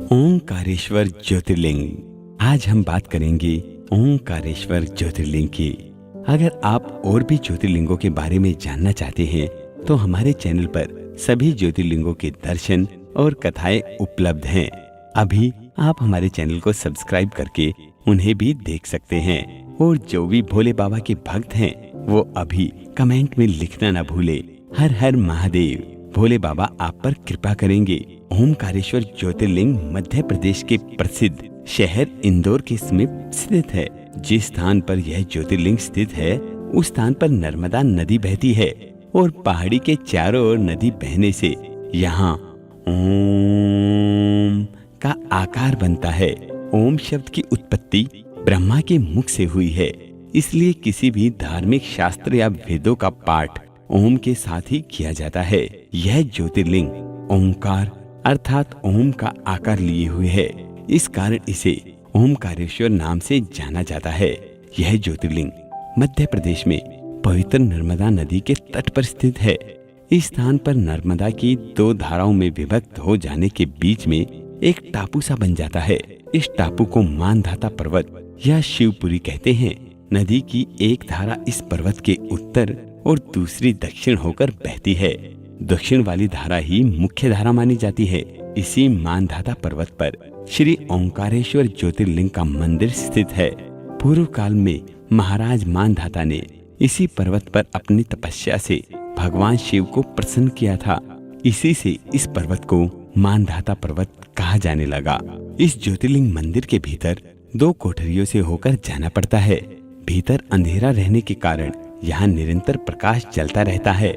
ओंकारेश्वर ज्योतिर्लिंग। आज हम बात करेंगे ओंकारेश्वर ज्योतिर्लिंग की। अगर आप और भी ज्योतिर्लिंगों के बारे में जानना चाहते हैं तो हमारे चैनल पर सभी ज्योतिर्लिंगों के दर्शन और कथाएं उपलब्ध हैं। अभी आप हमारे चैनल को सब्सक्राइब करके उन्हें भी देख सकते हैं। और जो भी भोले बाबा के भक्त हैं वो अभी कमेंट में लिखना ना भूले। हर हर महादेव। भोले बाबा आप पर कृपा करेंगे। ओंकारेश्वर ज्योतिर्लिंग मध्य प्रदेश के प्रसिद्ध शहर इंदौर के समीप स्थित है। जिस स्थान पर यह ज्योतिर्लिंग स्थित है उस स्थान पर नर्मदा नदी बहती है और पहाड़ी के चारों ओर नदी बहने से यहाँ ओम का आकार बनता है। ओम शब्द की उत्पत्ति ब्रह्मा के मुख से हुई है, इसलिए किसी भी धार्मिक शास्त्र या वेदों का पाठ ओम के साथ ही किया जाता है। यह ज्योतिर्लिंग ओंकार अर्थात ओम का आकार लिए हुए है, इस कारण इसे ओंकारेश्वर नाम से जाना जाता है। यह ज्योतिर्लिंग मध्य प्रदेश में पवित्र नर्मदा नदी के तट पर स्थित है। इस स्थान पर नर्मदा की दो धाराओं में विभक्त हो जाने के बीच में एक टापू सा बन जाता है। इस टापू को मानधाता पर्वत या शिवपुरी कहते हैं। नदी की एक धारा इस पर्वत के उत्तर और दूसरी दक्षिण होकर बहती है। दक्षिण वाली धारा ही मुख्य धारा मानी जाती है। इसी मानधाता पर्वत पर श्री ओंकारेश्वर ज्योतिर्लिंग का मंदिर स्थित है। पूर्व काल में महाराज मानधाता ने इसी पर्वत पर अपनी तपस्या से भगवान शिव को प्रसन्न किया था। इसी से इस पर्वत को मानधाता पर्वत कहा जाने लगा। इस ज्योतिर्लिंग मंदिर के भीतर दो कोठरियों से होकर जाना पड़ता है। भीतर अंधेरा रहने के कारण यहाँ निरंतर प्रकाश चलता रहता है।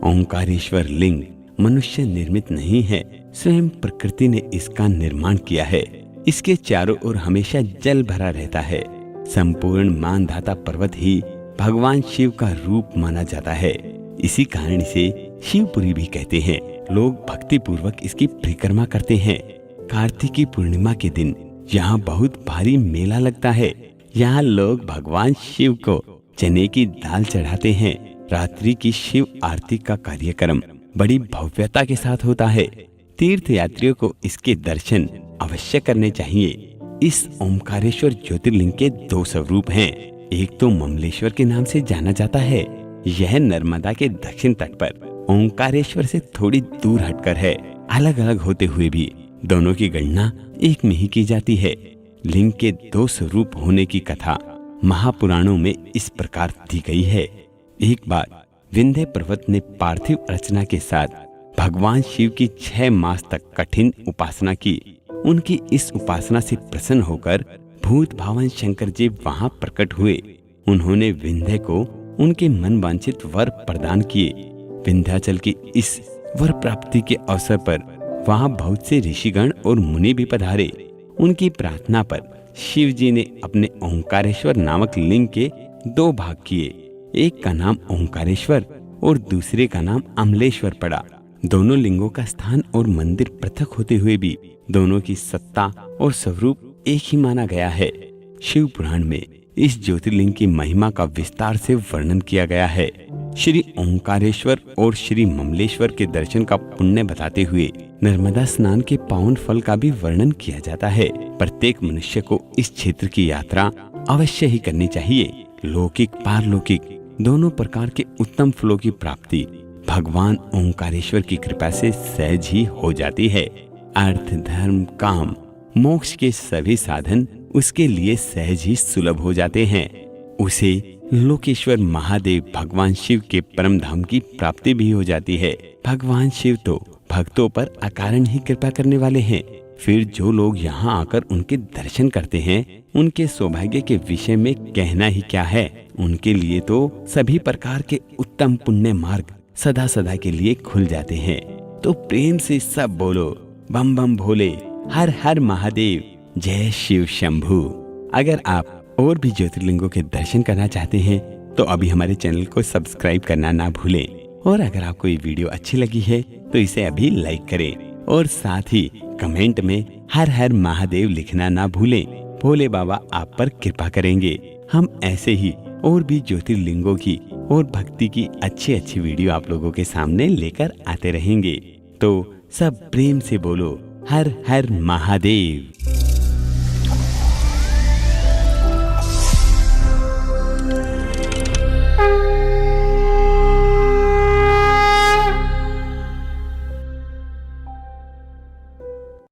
ओंकारेश्वर लिंग मनुष्य निर्मित नहीं है, स्वयं प्रकृति ने इसका निर्माण किया है। इसके चारों ओर हमेशा जल भरा रहता है। संपूर्ण मानधाता पर्वत ही भगवान शिव का रूप माना जाता है। इसी कारण इसे शिवपुरी भी कहते हैं। लोग भक्ति पूर्वक इसकी परिक्रमा करते हैं। कार्तिकी पूर्णिमा के दिन यहाँ बहुत भारी मेला लगता है। यहाँ लोग भगवान शिव को चने की दाल चढ़ाते हैं। रात्रि की शिव आरती का कार्यक्रम बड़ी भव्यता के साथ होता है। तीर्थ यात्रियों को इसके दर्शन अवश्य करने चाहिए। इस ओंकारेश्वर ज्योतिर्लिंग के दो स्वरूप हैं। एक तो ममलेश्वर के नाम से जाना जाता है। यह नर्मदा के दक्षिण तट पर ओंकारेश्वर से थोड़ी दूर हटकर है। अलग अलग होते हुए भी दोनों की गणना एक में ही की जाती है। लिंग के दो स्वरूप होने की कथा महापुराणों में इस प्रकार दी गई है। एक बार विंध्य पर्वत ने पार्थिव अर्चना के साथ भगवान शिव की 6 मास तक कठिन उपासना की। उनकी इस उपासना से प्रसन्न होकर भूत भावन शंकर जी वहां प्रकट हुए। उन्होंने विंध्य को उनके मन वांछित वर प्रदान किए। विंध्याचल की इस वर प्राप्ति के अवसर पर वहां बहुत से ऋषिगण और मुनि भी पधारे। उनकी प्रार्थना पर शिव जी ने अपने ओंकारेश्वर नामक लिंग के 2 भाग किए। एक का नाम ओंकारेश्वर और दूसरे का नाम अमलेश्वर पड़ा। दोनों लिंगों का स्थान और मंदिर पृथक होते हुए भी दोनों की सत्ता और स्वरूप एक ही माना गया है। शिव पुराण में इस ज्योतिर्लिंग की महिमा का विस्तार से वर्णन किया गया है। श्री ओंकारेश्वर और श्री ममलेश्वर के दर्शन का पुण्य बताते हुए नर्मदा स्नान के पावन फल का भी वर्णन किया जाता है। प्रत्येक मनुष्य को इस क्षेत्र की यात्रा अवश्य ही करनी चाहिए। लौकिक पारलौकिक दोनों प्रकार के उत्तम फलों की प्राप्ति भगवान ओंकारेश्वर की कृपा से सहज ही हो जाती है। अर्थ धर्म काम मोक्ष के सभी साधन उसके लिए सहज ही सुलभ हो जाते हैं। उसे लोकेश्वर महादेव भगवान शिव के परम धाम की प्राप्ति भी हो जाती है। भगवान शिव तो भक्तों पर अकारण ही कृपा करने वाले हैं। फिर जो लोग यहाँ आकर उनके दर्शन करते हैं उनके सौभाग्य के विषय में कहना ही क्या है। उनके लिए तो सभी प्रकार के उत्तम पुण्य मार्ग सदा सदा के लिए खुल जाते हैं। तो प्रेम से सब बोलो बम बम भोले, हर हर महादेव, जय शिव शंभू। अगर आप और भी ज्योतिर्लिंगों के दर्शन करना चाहते हैं तो अभी हमारे चैनल को सब्सक्राइब करना ना भूलें। और अगर आपको ये वीडियो अच्छी लगी है तो इसे अभी लाइक करें और साथ ही कमेंट में हर हर महादेव लिखना ना भूलें। भोले बाबा आप पर कृपा करेंगे। हम ऐसे ही और भी ज्योतिर्लिंगों की और भक्ति की अच्छी अच्छी वीडियो आप लोगों के सामने लेकर आते रहेंगे। तो सब प्रेम से बोलो हर हर महादेव।